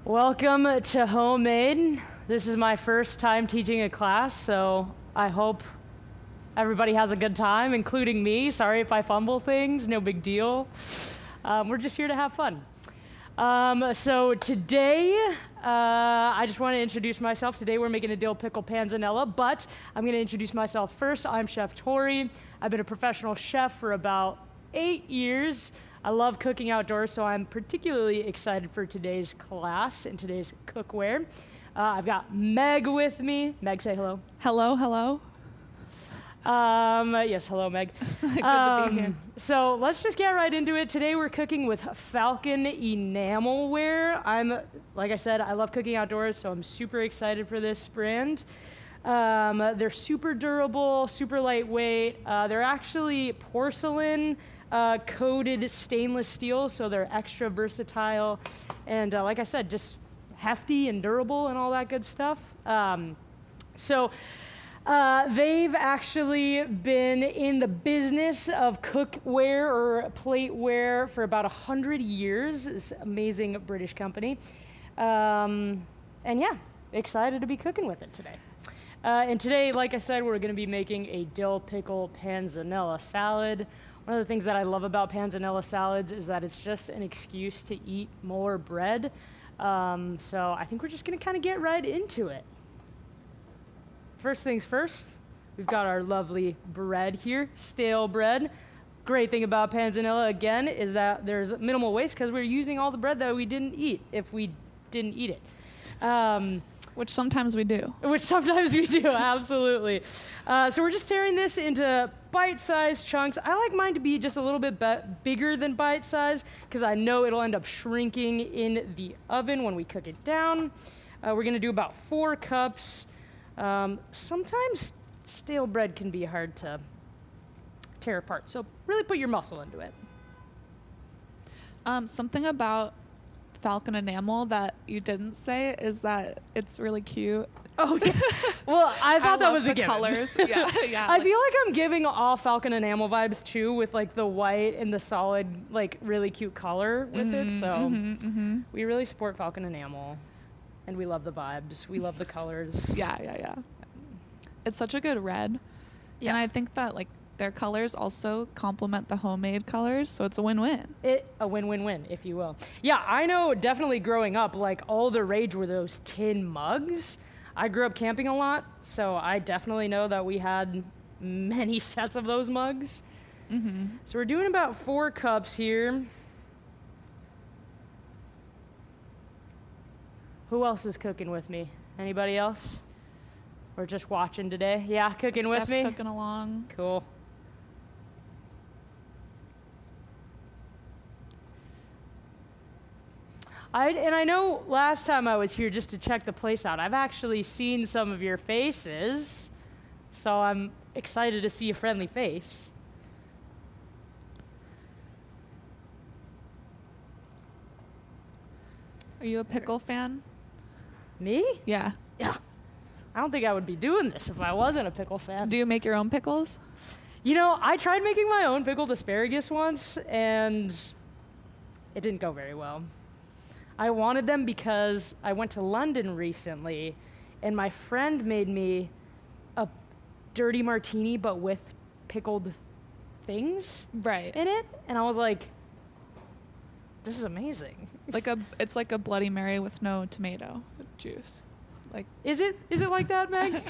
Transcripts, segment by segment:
Welcome to Homemade. This is my first time teaching a class, so I hope everybody has a good time, including me. Sorry if I fumble things, no big deal. We're just here to have fun. So today, I just want to introduce myself. Today we're making a dill pickle panzanella, but I'm going to introduce myself first. I'm Chef Tori. I've been a professional chef for about 8 years. I love cooking outdoors, so I'm particularly excited for today's class and today's cookware. I've got Meg with me. Meg, say hello. Hello, hello. Yes, hello, Meg. Good to be here. So let's just get right into it. Today we're cooking with Falcon enamelware. Like I said, I love cooking outdoors, so I'm super excited for this brand. They're super durable, super lightweight. They're actually porcelain coated stainless steel, so they're extra versatile. And like I said, just hefty and durable and all that good stuff. They've actually been in the business of cookware or plateware for about 100 years. This amazing British company. And yeah, excited to be cooking with it today. And today, like I said, we're going to be making a dill pickle panzanella salad. One of the things that I love about panzanella salads is that it's just an excuse to eat more bread. So I think we're just going to kind of get right into it. First things first, we've got our lovely bread here, stale bread. Great thing about panzanella, again, is that there's minimal waste because we're using all the bread that we didn't eat if we didn't eat it. Which sometimes we do. Which sometimes we do, absolutely. So we're just tearing this into bite-sized chunks. I like mine to be just a little bit bigger than bite-sized because I know it'll end up shrinking in the oven when we cook it down. We're going to do about 4 cups. Sometimes stale bread can be hard to tear apart, so really put your muscle into it. Something about Falcon enamel that you didn't say is that it's really cute. Oh, yeah. Well, I thought that was a given. Colors. Yeah, yeah. I feel like I'm giving all Falcon enamel vibes too, with like the white and the solid, like really cute color with it. So we really support Falcon enamel, and we love the vibes. We love the colors. Yeah. It's such a good red. Yeah. And I think that like their colors also complement the homemade colors, so it's a win-win. A win-win-win, if you will. Yeah, I know definitely growing up, like all the rage were those tin mugs. I grew up camping a lot, so I definitely know that we had many sets of those mugs. So we're doing about 4 cups here. Who else is cooking with me? Anybody else? Or just watching today? Yeah, cooking with me? Steph's cooking along. Cool. I know last time I was here just to check the place out, I've actually seen some of your faces, so I'm excited to see a friendly face. Are you a pickle fan? Me? Yeah. Yeah. I don't think I would be doing this if I wasn't a pickle fan. Do you make your own pickles? You know, I tried making my own pickled asparagus once, and it didn't go very well. I wanted them because I went to London recently, and my friend made me a dirty martini, but with pickled things in it, and I was like, this is amazing. It's like a Bloody Mary with no tomato juice. Is it like that, Meg?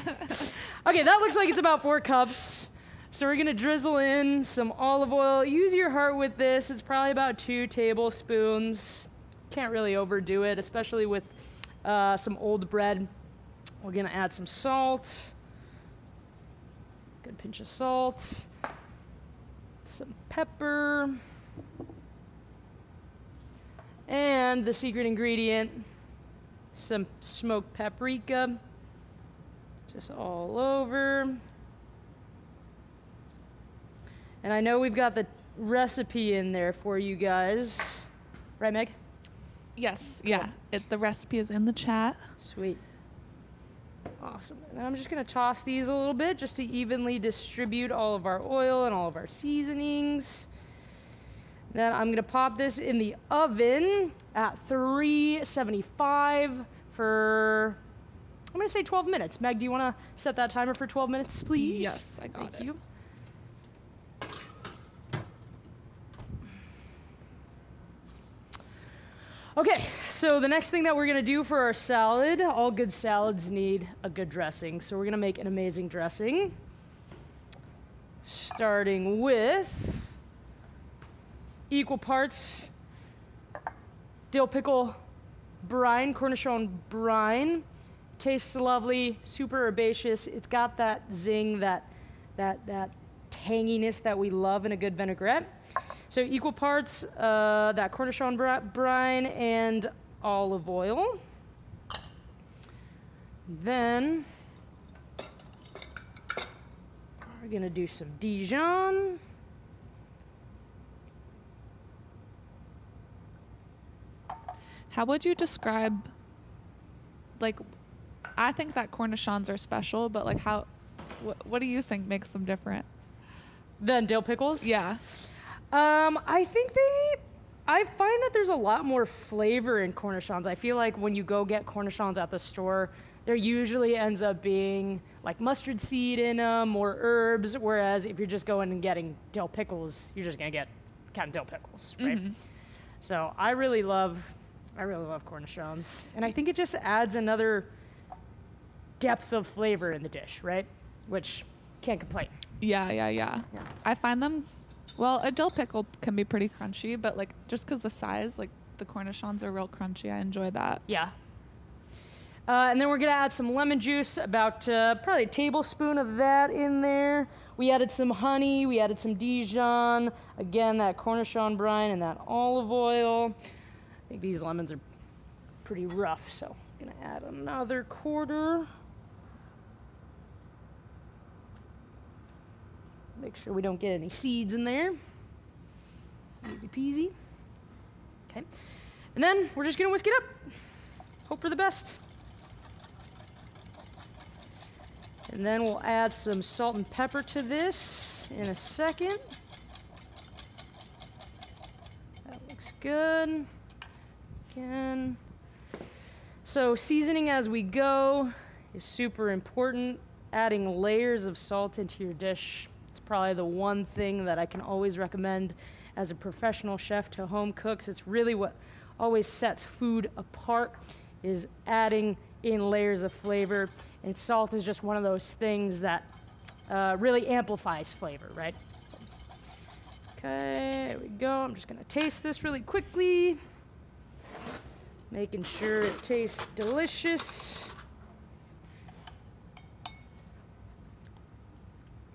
Okay, that looks like it's about 4 cups. So we're gonna drizzle in some olive oil. Use your heart with this. It's probably about 2 tablespoons. Can't really overdo it, especially with some old bread. We're gonna add some salt. Good pinch of salt. Some pepper. And the secret ingredient, some smoked paprika. Just all over. And I know we've got the recipe in there for you guys. Right, Meg? Yes, cool. Yeah. The recipe is in the chat. Sweet. Awesome. And I'm just going to toss these a little bit just to evenly distribute all of our oil and all of our seasonings. Then I'm gonna pop this in the oven at 375 for, I'm gonna say 12 minutes. Meg, do you wanna set that timer for 12 minutes, please? Yes, I got it. Thank you. Okay, so the next thing that we're gonna do for our salad, all good salads need a good dressing. So we're gonna make an amazing dressing. Starting with equal parts dill pickle brine, cornichon brine. Tastes lovely, super herbaceous. It's got that zing, that tanginess that we love in a good vinaigrette. So equal parts that cornichon brine and olive oil. Then we're gonna do some Dijon. How would you describe, like, I think that cornichons are special, but like what do you think makes them different? Then dill pickles? Yeah. I find that there's a lot more flavor in cornichons. I feel like when you go get cornichons at the store, there usually ends up being like mustard seed in them or herbs, whereas if you're just going and getting dill pickles, you're just gonna get kind of dill pickles, right? Mm-hmm. So I really love cornichons, and I think it just adds another depth of flavor in the dish, right? Which can't complain. Yeah. I find them, well, a dill pickle can be pretty crunchy, but like just because the size, like the cornichons are real crunchy. I enjoy that. Yeah. And then we're gonna add some lemon juice, about probably a tablespoon of that in there. We added some honey, we added some Dijon, again, that cornichon brine and that olive oil. I think these lemons are pretty rough, so I'm gonna add another quarter. Make sure we don't get any seeds in there. Easy peasy. Okay. And then we're just gonna whisk it up. Hope for the best. And then we'll add some salt and pepper to this in a second. That looks good. Again. So seasoning as we go is super important. Adding layers of salt into your dish, it's probably the one thing that I can always recommend as a professional chef to home cooks. It's really what always sets food apart, is adding in layers of flavor. And salt is just one of those things that really amplifies flavor, right? Okay, there we go. I'm just gonna taste this really quickly, making sure it tastes delicious.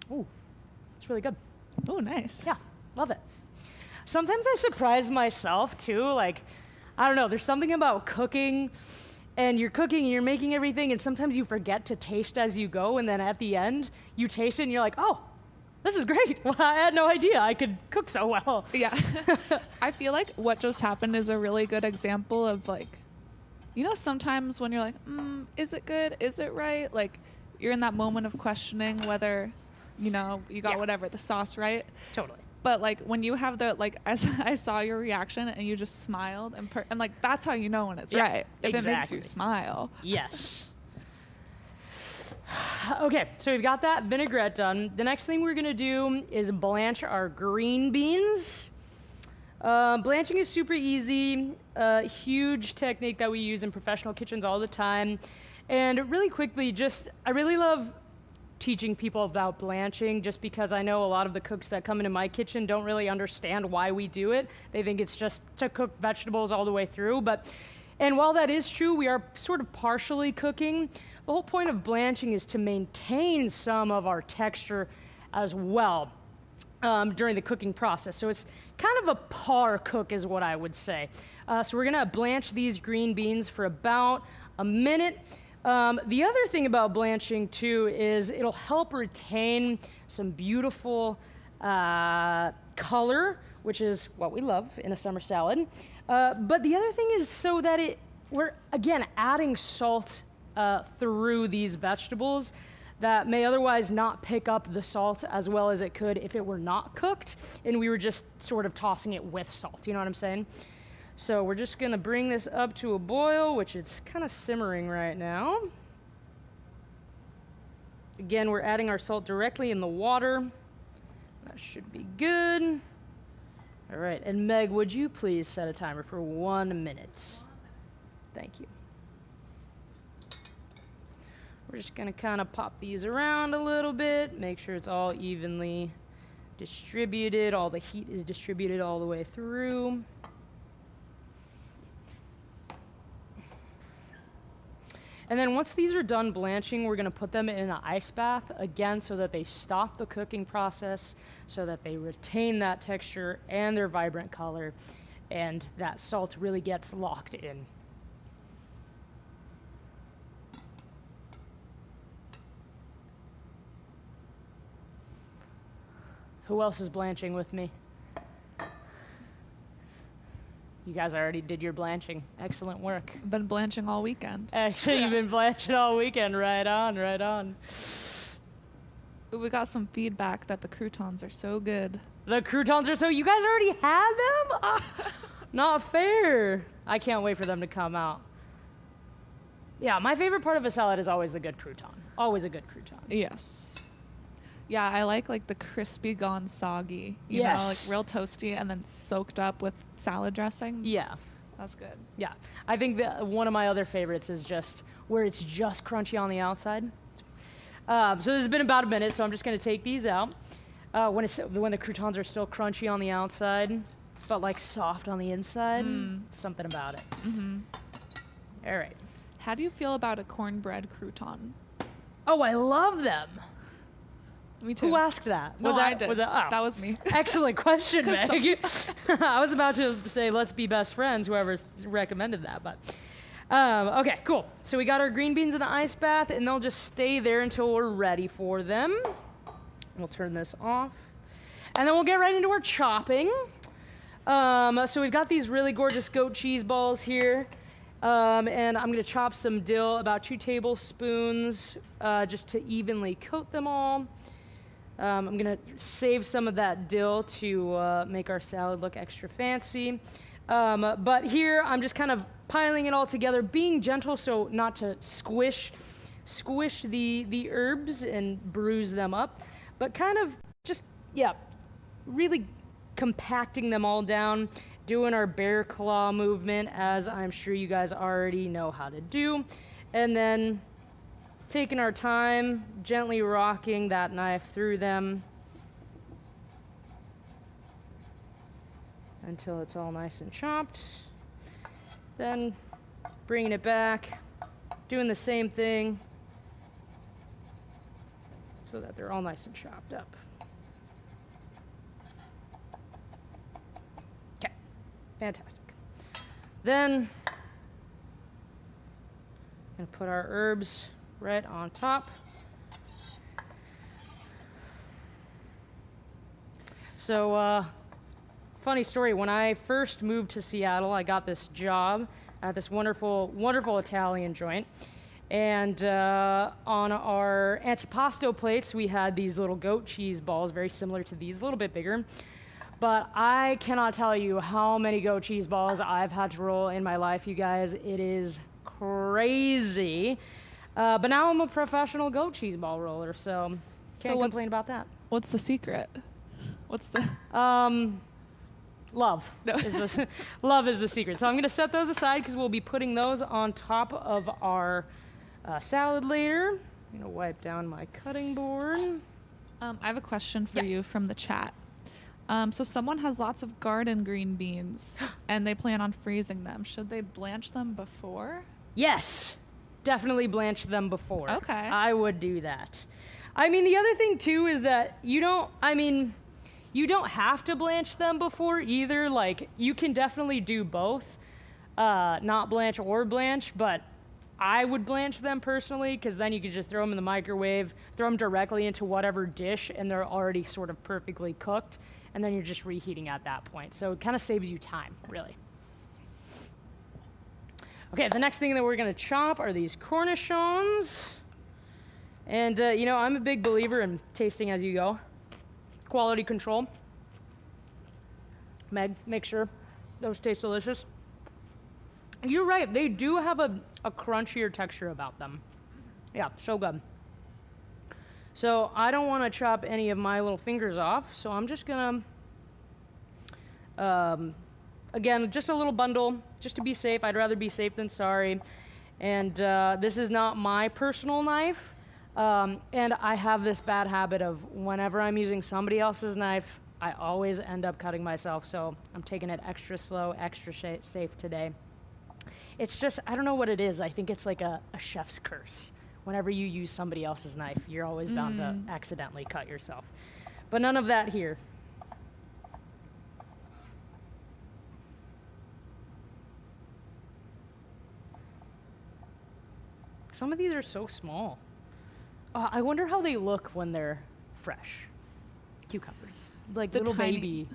Ooh, it's really good. Oh, nice. Yeah, love it. Sometimes I surprise myself too. Like, I don't know, there's something about cooking, and you're cooking and you're making everything, and sometimes you forget to taste as you go, and then at the end, you taste it and you're like, oh, this is great. Well, I had no idea I could cook so well. Yeah. I feel like what just happened is a really good example of, like, you know, sometimes when you're like, is it good? Is it right? Like, you're in that moment of questioning whether, you know, you got whatever, the sauce right. Totally. But like when you have the, like, I saw your reaction and you just smiled and like that's how you know when it's right. If it makes you smile. Yes. Okay, so we've got that vinaigrette done. The next thing we're gonna do is blanch our green beans. Blanching is super easy, huge technique that we use in professional kitchens all the time. And really quickly, I really love teaching people about blanching, just because I know a lot of the cooks that come into my kitchen don't really understand why we do it. They think it's just to cook vegetables all the way through. And while that is true, we are sort of partially cooking. The whole point of blanching is to maintain some of our texture as well during the cooking process. So it's kind of a par cook is what I would say. So we're gonna blanch these green beans for about a minute. The other thing about blanching too is it'll help retain some beautiful color, which is what we love in a summer salad. But the other thing is so that we're again adding salt through these vegetables, that may otherwise not pick up the salt as well as it could if it were not cooked and we were just sort of tossing it with salt. You know what I'm saying? So we're just gonna bring this up to a boil, which it's kind of simmering right now. Again, we're adding our salt directly in the water. That should be good. All right, and Meg, would you please set a timer for 1 minute? Thank you. We're just gonna kind of pop these around a little bit, make sure it's all evenly distributed, all the heat is distributed all the way through. And then once these are done blanching, we're gonna put them in an ice bath, again, so that they stop the cooking process, so that they retain that texture and their vibrant color, and that salt really gets locked in. Who else is blanching with me? You guys already did your blanching. Excellent work. Been blanching all weekend. Actually, you've been blanching all weekend. Right on, right on. We got some feedback that the croutons are so good. The croutons are so... You guys already had them? Ah, not fair. I can't wait for them to come out. Yeah, my favorite part of a salad is always the good crouton. Always a good crouton. Yes. Yeah, I like the crispy gone soggy. You know, like real toasty and then soaked up with salad dressing. Yeah. That's good. Yeah. I think that one of my other favorites is just where it's just crunchy on the outside. So this has been about a minute, so I'm just going to take these out. When the croutons are still crunchy on the outside, but like soft on the inside, something about it. Mm-hmm. All right. How do you feel about a cornbread crouton? Oh, I love them. Me too. Who asked that? No, I did. Was that, oh. That was me. Excellent question, Meg. I was about to say, let's be best friends, whoever recommended that, but... okay, cool. So we got our green beans in the ice bath, and they'll just stay there until we're ready for them. We'll turn this off. And then we'll get right into our chopping. So we've got these really gorgeous goat cheese balls here. And I'm going to chop some dill, about 2 tablespoons, just to evenly coat them all. I'm going to save some of that dill to make our salad look extra fancy. But here, I'm just kind of piling it all together, being gentle so not to squish the herbs and bruise them up, but kind of just, yeah, really compacting them all down, doing our bear claw movement, as I'm sure you guys already know how to do, and then taking our time, gently rocking that knife through them until it's all nice and chopped. Then bringing it back, doing the same thing so that they're all nice and chopped up. Okay, fantastic. Then I'm gonna put our herbs right on top. So, funny story, when I first moved to Seattle, I got this job at this wonderful, wonderful Italian joint. And on our antipasto plates, we had these little goat cheese balls, very similar to these, a little bit bigger. But I cannot tell you how many goat cheese balls I've had to roll in my life, you guys. It is crazy. But now I'm a professional goat cheese ball roller, so can't complain about that. What's the secret? What's the... Love. No. Love is the secret. So I'm going to set those aside because we'll be putting those on top of our salad later. I'm going to wipe down my cutting board. I have a question for you from the chat. So someone has lots of garden green beans and they plan on freezing them. Should they blanch them before? Yes. Definitely blanch them before. Okay. I would do that. I mean, the other thing too is that you don't have to blanch them before either. Like, you can definitely do both, not blanch or blanch, but I would blanch them personally because then you could just throw them in the microwave, throw them directly into whatever dish, and they're already sort of perfectly cooked, and then you're just reheating at that point. So it kind of saves you time, really. Okay, the next thing that we're gonna chop are these cornichons. And, you know, I'm a big believer in tasting as you go. Quality control. Meg, make sure those taste delicious. You're right, they do have a crunchier texture about them. Yeah, so good. So I don't want to chop any of my little fingers off, so I'm just gonna, again, just a little bundle, just to be safe. I'd rather be safe than sorry. And this is not my personal knife. And I have this bad habit of whenever I'm using somebody else's knife, I always end up cutting myself. So I'm taking it extra slow, extra safe today. It's just, I don't know what it is. I think it's like a chef's curse. Whenever you use somebody else's knife, you're always bound to accidentally cut yourself. But none of that here. Some of these are so small. I wonder how they look when they're fresh. Cucumbers. Like little baby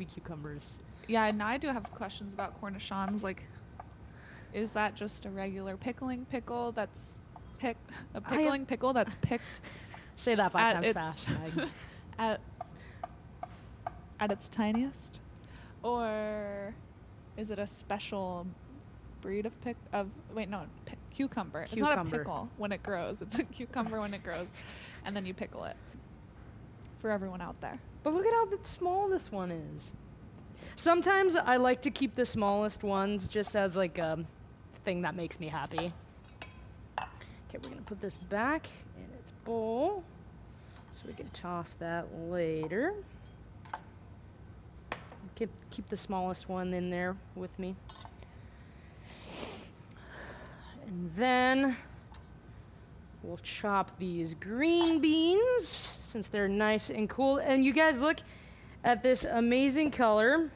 cucumbers. Yeah, and I do have questions about cornichons. Like, is that just a regular pickling pickle that's pickle that's picked? Say that 5 times fast. at its tiniest, or is it a special breed of cucumber? It's not a pickle when it grows. It's a cucumber when it grows, and then you pickle it. For everyone out there. But look at how small this one is. Sometimes I like to keep the smallest ones just as like a thing that makes me happy. Okay, we're gonna put this back in its bowl so we can toss that later. Keep the smallest one in there with me. And then we'll chop these green beans since they're nice and cool. And you guys look at this amazing color.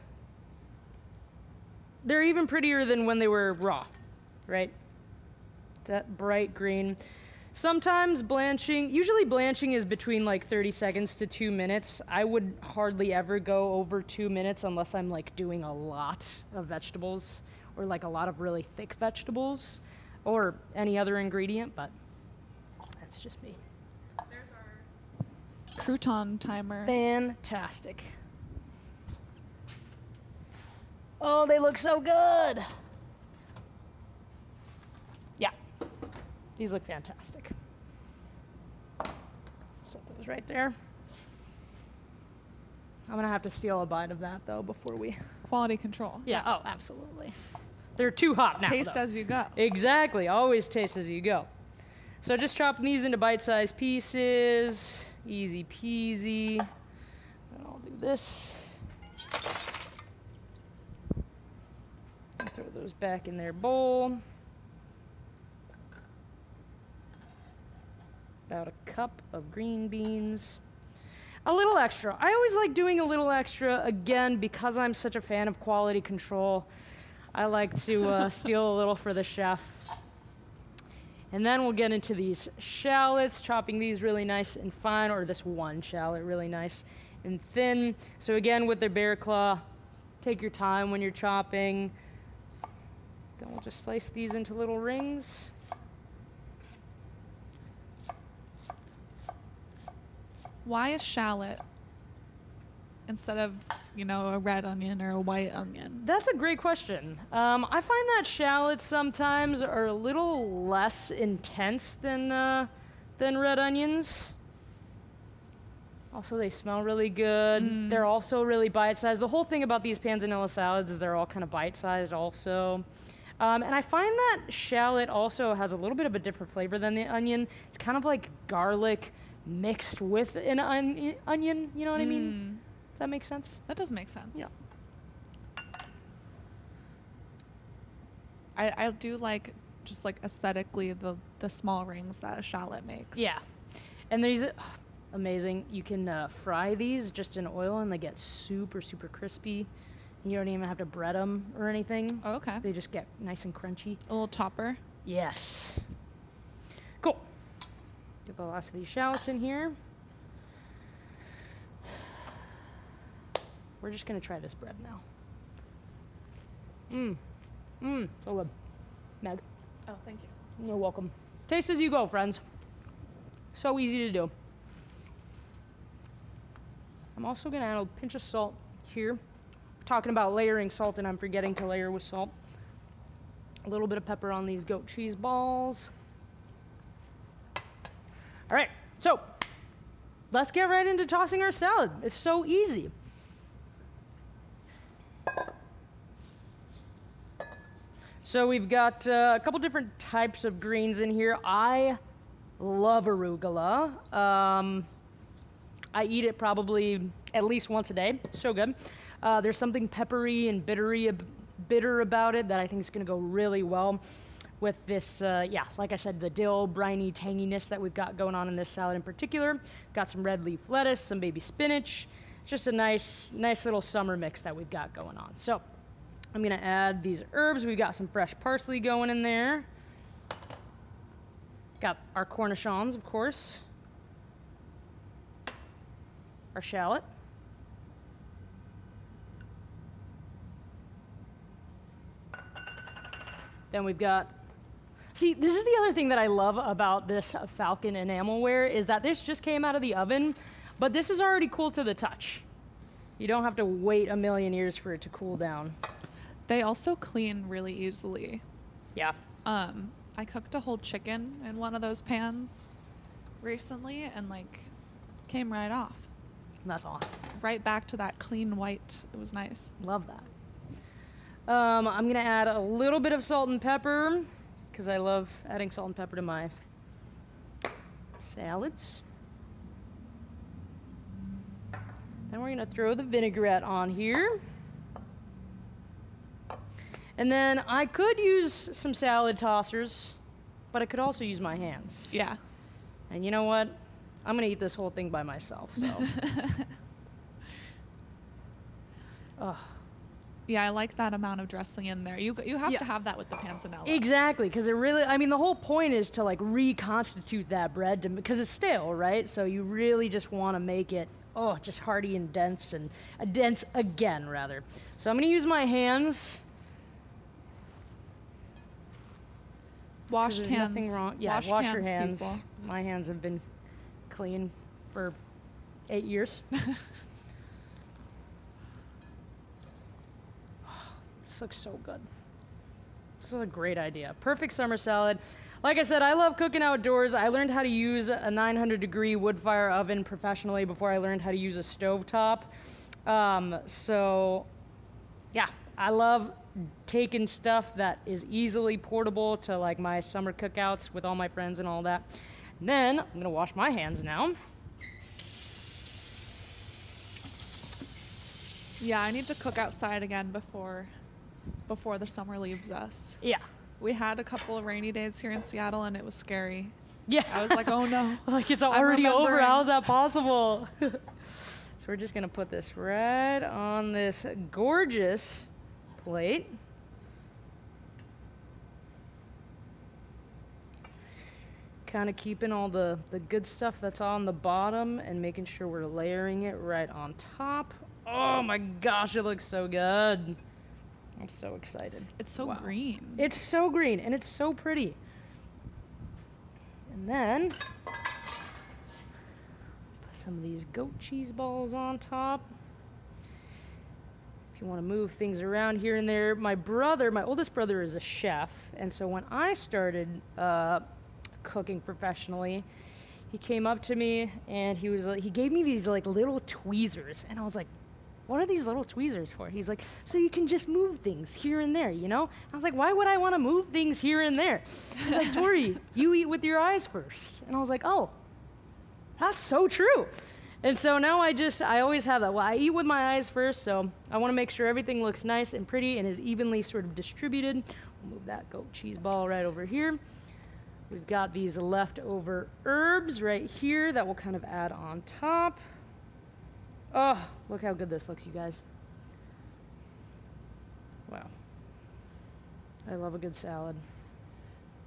They're even prettier than when they were raw, right? That bright green. Sometimes usually blanching is between like 30 seconds to 2 minutes. I would hardly ever go over 2 minutes unless I'm like doing a lot of vegetables or like a lot of really thick vegetables or any other ingredient, but that's just me. There's our crouton timer. Fantastic. Oh, they look so good. Yeah, these look fantastic. Set those right there. I'm gonna have to steal a bite of that though before we. Quality control. Yeah, oh, absolutely. They're too hot now. Taste though. as you go. Exactly, always taste as you go. So just chopping these into bite-sized pieces, easy peasy. And I'll do this. And throw those back in their bowl. About a cup of green beans. A little extra. I always like doing a little extra, again, because I'm such a fan of quality control. I like to steal a little for the chef. And then we'll get into these shallots, chopping these really nice and fine, or this one shallot really nice and thin. So again, with the bear claw, take your time when you're chopping. Then we'll just slice these into little rings. Why a shallot instead of, a red onion or a white onion? That's a great question. I find that shallots sometimes are a little less intense than red onions. Also, they smell really good. They're also really bite-sized. The whole thing about these panzanella salads is they're all kind of bite-sized also. And I find that shallot also has a little bit of a different flavor than the onion. It's kind of like garlic mixed with an onion, you know what I mean? Does that make sense? That does make sense. Yeah. I do like, just like aesthetically, the small rings that a shallot makes. Yeah. And these, amazing. You can fry these just in oil and they get super, super crispy. You don't even have to bread them or anything. Oh, okay. They just get nice and crunchy. A little topper. Yes. Cool. Get the last of these shallots in here. We're just gonna try this bread now. So good. Meg. Oh, thank you. You're welcome. Taste as you go, friends. So easy to do. I'm also gonna add a pinch of salt here. Talking about layering salt and I'm forgetting to layer with salt. A little bit of pepper on these goat cheese balls. All right, so let's get right into tossing our salad. It's so easy. So we've got a couple different types of greens in here. I love arugula. I eat it probably at least once a day. So good. There's something peppery and bitter about it that I think is going to go really well with this, like I said, the dill, briny tanginess that we've got going on in this salad in particular. Got some red leaf lettuce, some baby spinach. Just a nice little summer mix that we've got going on. So I'm going to add these herbs. We've got some fresh parsley going in there. Got our cornichons, of course. Our shallot. Then we've got, see, this is the other thing that I love about this Falcon enamelware is that this just came out of the oven, but this is already cool to the touch. You don't have to wait a million years for it to cool down. They also clean really easily. Yeah. I cooked a whole chicken in one of those pans recently and like came right off. That's awesome. Right back to that clean white. It was nice. Love that. I'm gonna add a little bit of salt and pepper because I love adding salt and pepper to my salads. Then we're gonna throw the vinaigrette on here. And then I could use some salad tossers, but I could also use my hands. Yeah. And you know what? I'm gonna eat this whole thing by myself, so. Oh. Yeah, I like that amount of dressing in there. You have to have that with the panzanella. Exactly, because it really, I mean, the whole point is to like reconstitute that bread because it's stale, right? So you really just want to make it, just hearty and dense again, rather. So I'm gonna use my hands. Washed hands. Nothing wrong. Yeah, Washed wash hands, your hands. people. My hands have been clean for 8 years. This looks so good. This is a great idea. Perfect summer salad. Like I said, I love cooking outdoors. I learned how to use a 900-degree wood fire oven professionally before I learned how to use a stovetop. So, yeah, I love taking stuff that is easily portable to like my summer cookouts with all my friends and all that. And then I'm gonna wash my hands now. Yeah, I need to cook outside again before the summer leaves us. Yeah. We had a couple of rainy days here in Seattle and it was scary. Yeah. I was like, oh no. Like it's already over. How is that possible? So we're just gonna put this right on this gorgeous plate. Kind of keeping all the good stuff that's on the bottom and making sure we're layering it right on top. Oh my gosh, it looks so good. I'm so excited. It's so green. It's so green and it's so pretty. And then put some of these goat cheese balls on top. If you want to move things around here and there. My oldest brother is a chef, and so when I started cooking professionally, he came up to me and he gave me these like little tweezers, and I was like, what are these little tweezers for? He's like, so you can just move things here and there, you know? I was like, why would I want to move things here and there? He's like, Tori, you eat with your eyes first. And I was like, oh, that's so true. And so now I always have that. Well, I eat with my eyes first, so I want to make sure everything looks nice and pretty and is evenly sort of distributed. We'll move that goat cheese ball right over here. We've got these leftover herbs right here that we'll kind of add on top. Oh, look how good this looks, you guys. Wow. I love a good salad.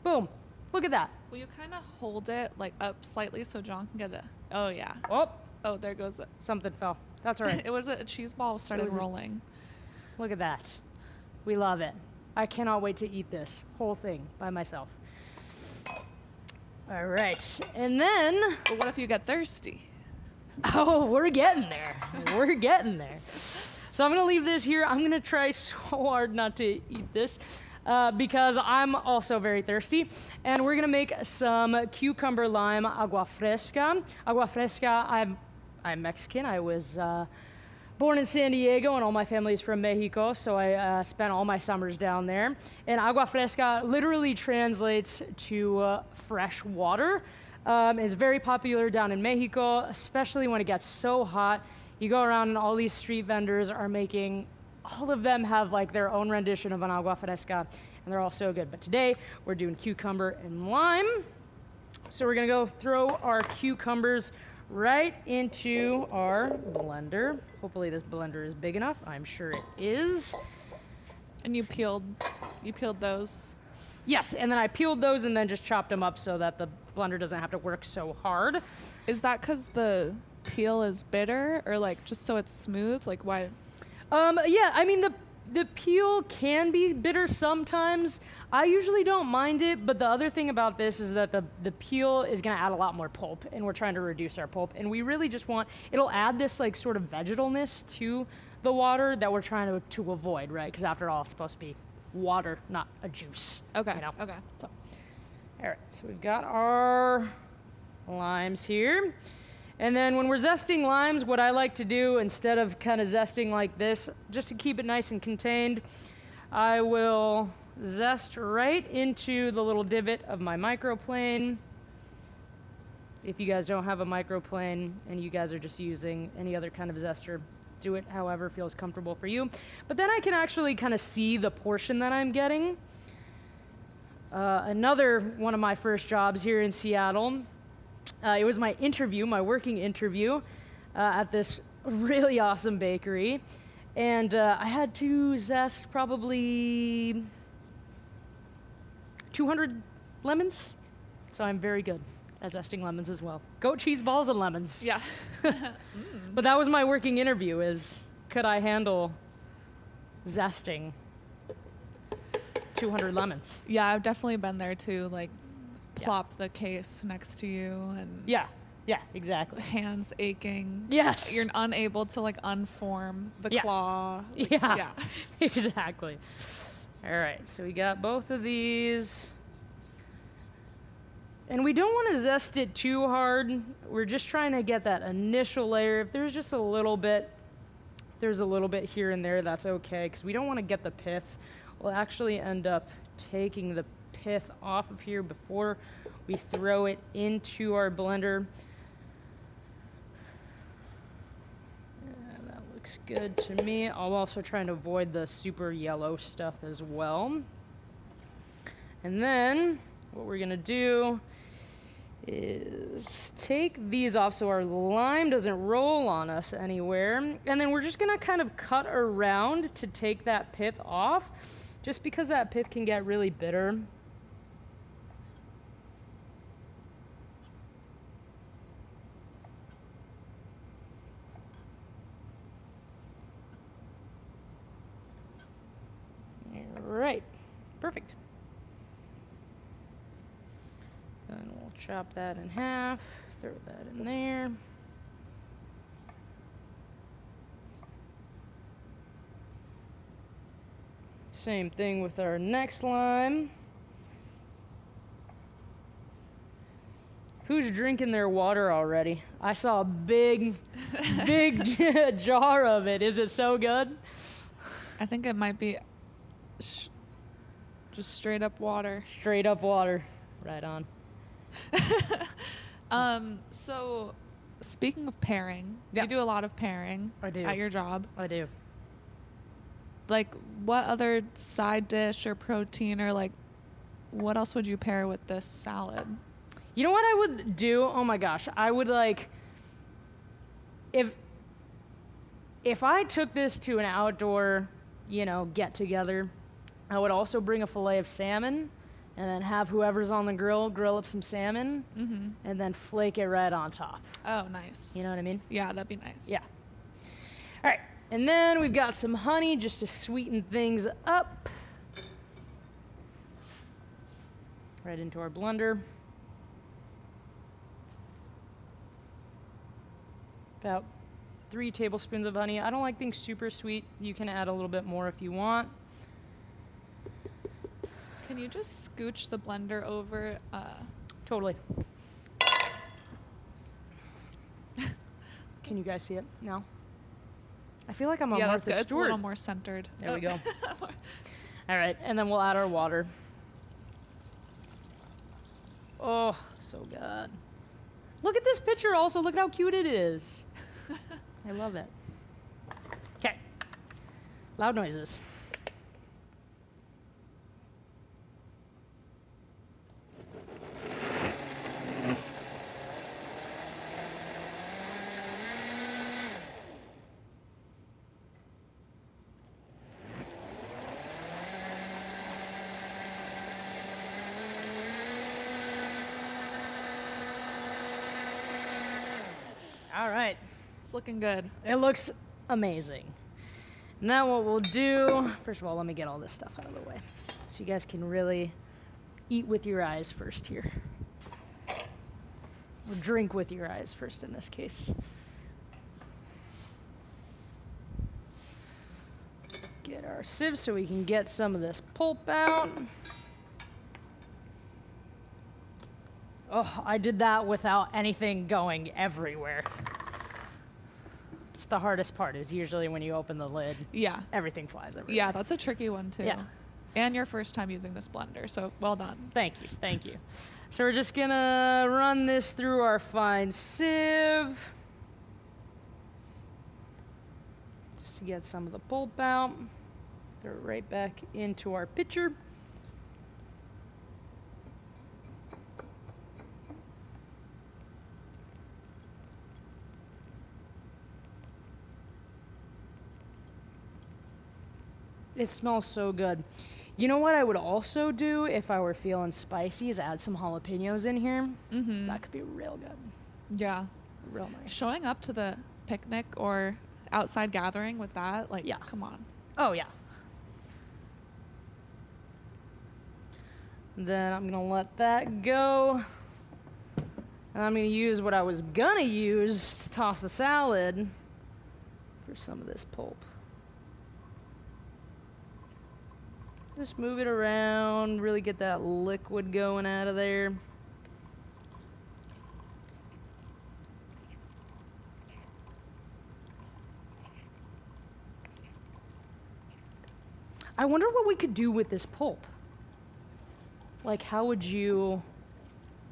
Boom. Look at that. Will you kind of hold it like up slightly so John can get it? Oh, yeah. Oh, there goes it. something fell. That's all right. It was a cheese ball started rolling. Look at that. We love it. I cannot wait to eat this whole thing by myself. All right. And then, But what if you get thirsty? oh, we're getting there. We're getting there. So I'm going to leave this here. I'm going to try so hard not to eat this because I'm also very thirsty. And we're going to make some cucumber lime agua fresca. Agua fresca, I'm Mexican. I was born in San Diego, and all my family is from Mexico, so I spent all my summers down there. And agua fresca literally translates to fresh water. It's very popular down in Mexico, especially when it gets so hot. You go around and all these street vendors are making, all of them have like their own rendition of an agua fresca, and they're all so good. But today, we're doing cucumber and lime. So we're gonna go throw our cucumbers right into our blender. Hopefully this blender is big enough. I'm sure it is. And you peeled those. Yes, and then I peeled those and then just chopped them up so that the blender doesn't have to work so hard. Is that because the peel is bitter, or like just so it's smooth? Like why? Yeah, I mean the peel can be bitter sometimes. I usually don't mind it, but the other thing about this is that the peel is gonna add a lot more pulp, and we're trying to reduce our pulp, and we really just want, it'll add this like sort of vegetalness to the water that we're trying to avoid, right? Because after all, it's supposed to be water, not a juice. Okay. You know? Okay. So, all right, so we've got our limes here. And then when we're zesting limes, what I like to do, instead of kind of zesting like this, just to keep it nice and contained, I will zest right into the little divot of my microplane. If you guys don't have a microplane and you guys are just using any other kind of zester, do it however feels comfortable for you. But then I can actually kind of see the portion that I'm getting. Another one of my first jobs here in Seattle, it was my interview, my working interview at this really awesome bakery. And I had to zest probably 200 lemons. So I'm very good at zesting lemons as well. Goat cheese balls and lemons. Yeah. But that was my working interview, is could I handle zesting 200 lemons? Yeah, I've definitely been there too. Like, plop the case next to you and Yeah, exactly. hands aching. Yes. You're unable to like unform the Yeah. claw. Yeah, exactly. All right, so we got both of these. And we don't want to zest it too hard. We're just trying to get that initial layer. If there's just a little bit, there's a little bit here and there, that's okay, because we don't want to get the pith. We'll actually end up taking the pith off of here before we throw it into our blender. That looks good to me. I'm also trying to avoid the super yellow stuff as well. And then what we're gonna do is take these off so our lime doesn't roll on us anywhere. And then we're just gonna kind of cut around to take that pith off, just because that pith can get really bitter. All right, perfect. Then we'll chop that in half, throw that in there. Same thing with our next lime. Who's drinking their water already? I saw a big jar of it. Is it so good? I think it might be just straight up water. Straight up water. Right on. So speaking of pairing, Yeah. you do a lot of pairing I do. at your job. I do. Like, what other side dish or protein, or like what else would you pair with this salad? You know what I would do? Oh my gosh. I would like, if I took this to an outdoor, get together, I would also bring a fillet of salmon and then have whoever's on the grill up some salmon and then flake it right on top. Oh, nice. You know what I mean? Yeah, that'd be nice. Yeah. All right. And then we've got some honey just to sweeten things up. Right into our blender. About 3 tablespoons of honey. I don't like things super sweet. You can add a little bit more if you want. Can you just scooch the blender over? Totally. Can you guys see it now? I feel like I'm on Yeah, that's Martha good. It's a Stewart. little more centered. There we go. All right, and then we'll add our water. Oh, so good. Look at this picture also. Look at how cute it is. I love it. Okay. Loud noises. All right. It's looking good. It looks amazing. Now what we'll do, first of all, let me get all this stuff out of the way so you guys can really eat with your eyes first here. Or drink with your eyes first in this case. Get our sieve so we can get some of this pulp out. Oh, I did that without anything going everywhere. It's the hardest part is usually when you open the lid, Yeah. everything flies everywhere. Yeah, that's a tricky one too. Yeah. And your first time using this blender, so well done. Thank you, thank you. So we're just gonna run this through our fine sieve. Just to get some of the pulp out. Throw it right back into our pitcher. It smells so good. You know what I would also do if I were feeling spicy is add some jalapenos in here. Mm-hmm. That could be real good. Yeah. Real nice. Showing up to the picnic or outside gathering with that, like, Yeah. come on. Oh, yeah. Then I'm gonna let that go. And I'm gonna use what I was gonna use to toss the salad for some of this pulp. Just move it around, really get that liquid going out of there. I wonder what we could do with this pulp. Like, how would you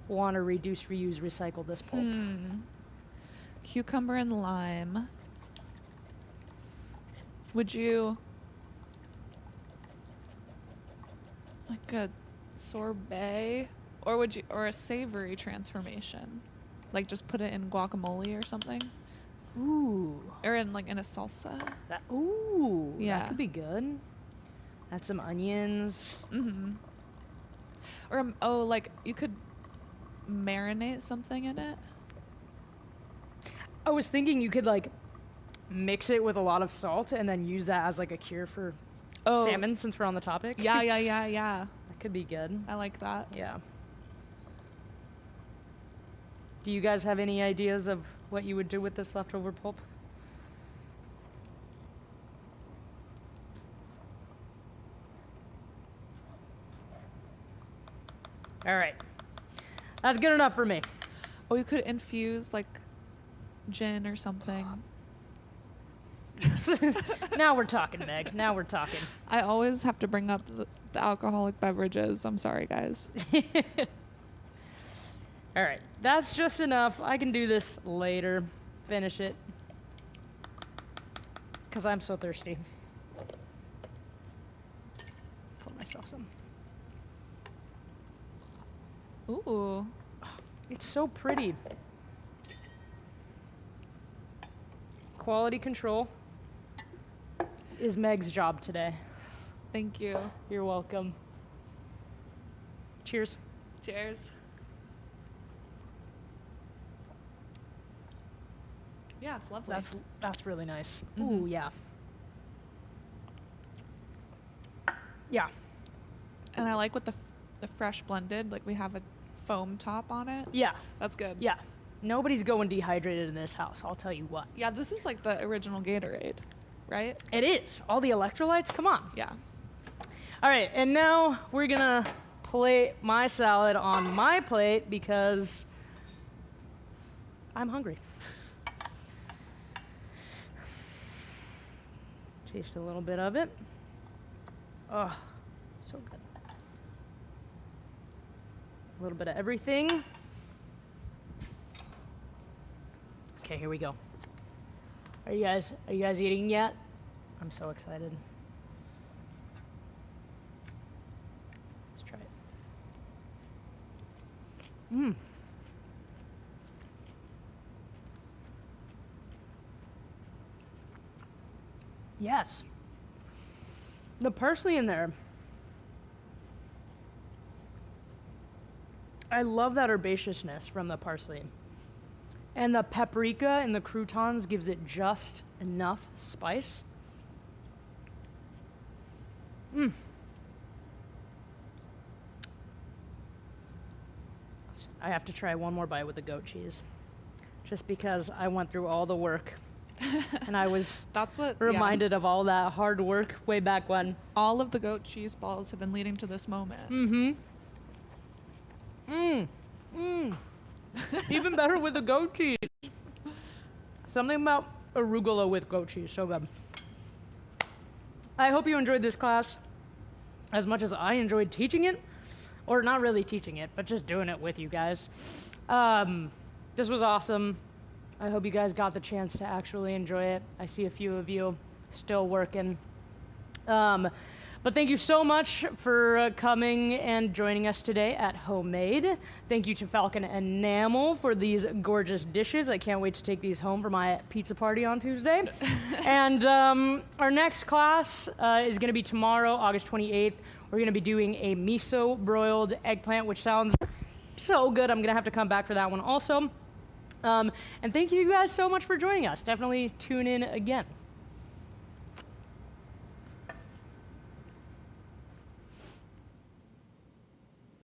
want to reduce, reuse, recycle this pulp? Cucumber and lime. Would you like a sorbet, or would you, or a savory transformation, like just put it in guacamole or something, Ooh. or in like in a salsa? Ooh. Yeah. That could be good. Add some onions. Mm-hmm. Or oh, like you could marinate something in it. I was thinking you could like mix it with a lot of salt and then use that as like a cure for salmon since we're on the topic. Yeah. That could be good. I like that. Yeah. Do you guys have any ideas of what you would do with this leftover pulp? All right. That's good enough for me. Oh, you could infuse like gin or something. Now we're talking, Meg. Now we're talking. I always have to bring up the alcoholic beverages. I'm sorry, guys. All right. That's just enough. I can do this later. Finish it. Because I'm so thirsty. Pour myself some. Ooh. It's so pretty. Quality control is Meg's job today. Thank you. You're welcome. Cheers. Cheers. Yeah, it's lovely. That's really nice. Mhm. Ooh, yeah. Yeah. And I like with the fresh blended, like we have a foam top on it. Yeah. That's good. Yeah. Nobody's going dehydrated in this house, I'll tell you what. Yeah, this is like the original Gatorade, right? It is. All the electrolytes, come on. Yeah. All right, and now we're gonna plate my salad on my plate because I'm hungry. Taste a little bit of it. Oh, so good. A little bit of everything. Okay, here we go. Are you guys eating yet? I'm so excited. Let's try it. Mmm. Yes. The parsley in there. I love that herbaceousness from the parsley. And the paprika and the croutons gives it just enough spice. Mmm. I have to try one more bite with the goat cheese. Just because I went through all the work. And I was That's what reminded of all that hard work way back when. all of the goat cheese balls have been leading to this moment. Mm-hmm. Even better with the goat cheese. Something about arugula with goat cheese, so good. I hope you enjoyed this class as much as I enjoyed teaching it. Or not really teaching it, but just doing it with you guys. This was awesome. I hope you guys got the chance to actually enjoy it. I see a few of you still working. But thank you so much for coming and joining us today at Homemade. Thank you to Falcon Enamel for these gorgeous dishes. I can't wait to take these home for my pizza party on Tuesday. And our next class is going to be tomorrow, August 28th. We're going to be doing a miso broiled eggplant, which sounds so good. I'm going to have to come back for that one also. And thank you guys so much for joining us. Definitely tune in again.